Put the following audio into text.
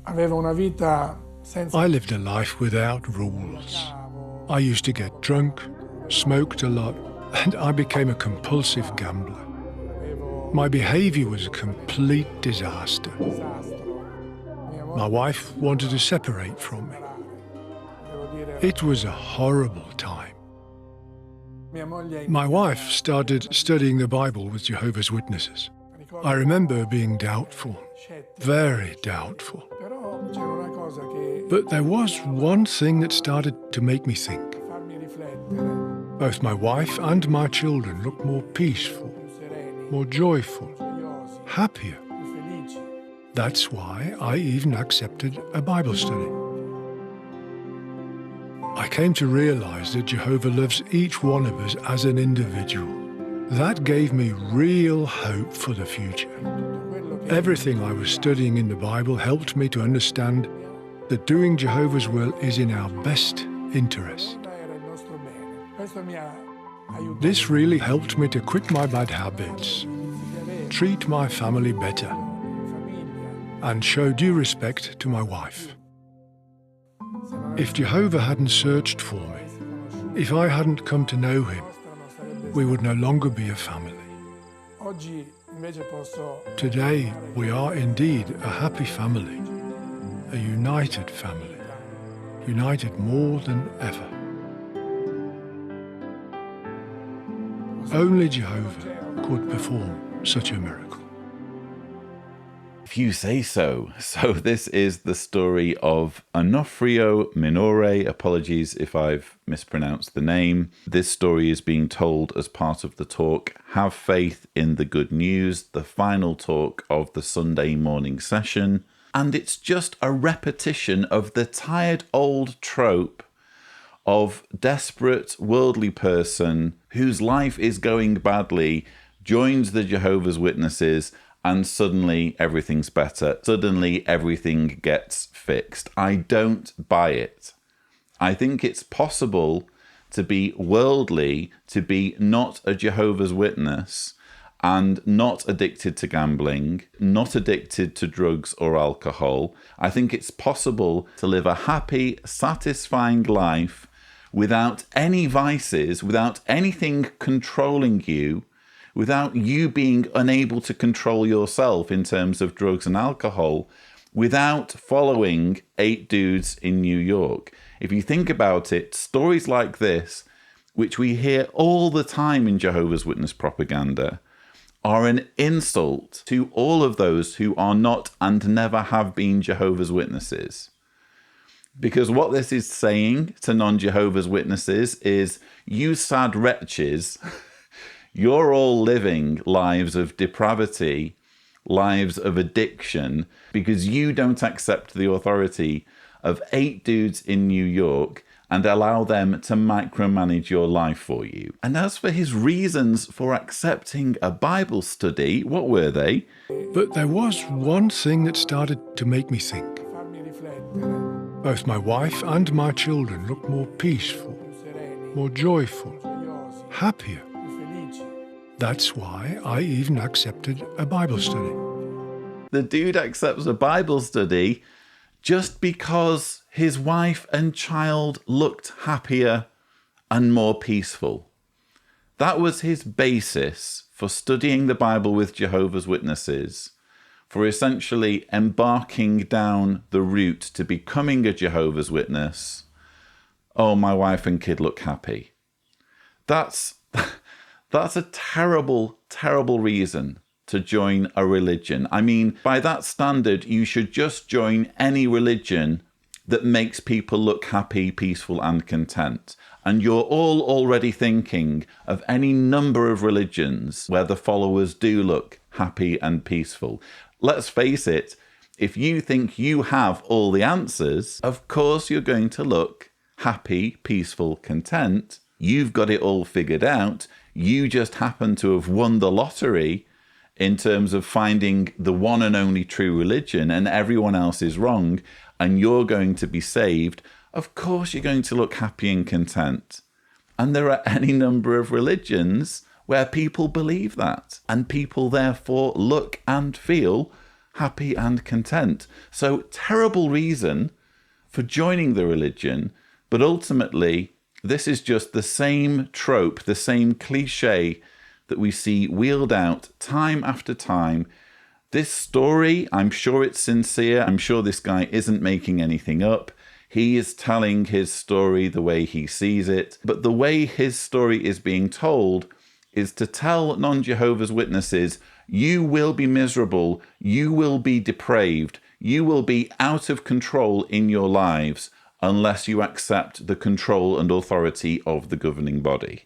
I lived a life without rules. I used to get drunk, smoked a lot, and I became a compulsive gambler. My behavior was a complete disaster. My wife wanted to separate from me. It was a horrible time. My wife started studying the Bible with Jehovah's Witnesses. I remember being doubtful, very doubtful. But there was one thing that started to make me think. Both my wife and my children looked more peaceful, more joyful, happier. That's why I even accepted a Bible study. I came to realize that Jehovah loves each one of us as an individual. That gave me real hope for the future. Everything I was studying in the Bible helped me to understand that doing Jehovah's will is in our best interest. This really helped me to quit my bad habits, treat my family better, and show due respect to my wife. If Jehovah hadn't searched for me, if I hadn't come to know him, we would no longer be a family. Today, we are indeed a happy family, a united family, united more than ever. Only Jehovah could perform such a miracle. If you say so. So this is the story of Onofrio Minore. Apologies if I've mispronounced the name. This story is being told as part of the talk, Have Faith in the Good News, the final talk of the Sunday morning session. And it's just a repetition of the tired old trope of desperate worldly person whose life is going badly, joins the Jehovah's Witnesses, and suddenly everything's better. Suddenly everything gets fixed. I don't buy it. I think it's possible to be worldly, to be not a Jehovah's Witness, and not addicted to gambling, not addicted to drugs or alcohol. I think it's possible to live a happy, satisfying life without any vices, without anything controlling you, without you being unable to control yourself in terms of drugs and alcohol, without following 8 dudes in New York. If you think about it, stories like this, which we hear all the time in Jehovah's Witness propaganda, are an insult to all of those who are not and never have been Jehovah's Witnesses. Because what this is saying to non-Jehovah's Witnesses is, you sad wretches, you're all living lives of depravity, lives of addiction, because you don't accept the authority of 8 dudes in New York and allow them to micromanage your life for you. And as for his reasons for accepting a Bible study, what were they? But there was one thing that started to make me think. Both my wife and my children looked more peaceful, more joyful, happier. That's why I even accepted a Bible study. The dude accepts a Bible study just because his wife and child looked happier and more peaceful. That was his basis for studying the Bible with Jehovah's Witnesses, for essentially embarking down the route to becoming a Jehovah's Witness. Oh, my wife and kid look happy. That's a terrible, terrible reason to join a religion. I mean, by that standard, you should just join any religion that makes people look happy, peaceful, and content. And you're all already thinking of any number of religions where the followers do look happy and peaceful. Let's face it, if you think you have all the answers, of course you're going to look happy, peaceful, content. You've got it all figured out. You just happen to have won the lottery in terms of finding the one and only true religion, and everyone else is wrong, and you're going to be saved. Of course you're going to look happy and content. And there are any number of religions where people believe that, and people therefore look and feel happy and content. So terrible reason for joining the religion, but ultimately this is just the same trope, the same cliche that we see wheeled out time after time. This story, I'm sure it's sincere. I'm sure this guy isn't making anything up. He is telling his story the way he sees it. But the way his story is being told is to tell non-Jehovah's Witnesses, you will be miserable, you will be depraved, you will be out of control in your lives unless you accept the control and authority of the governing body.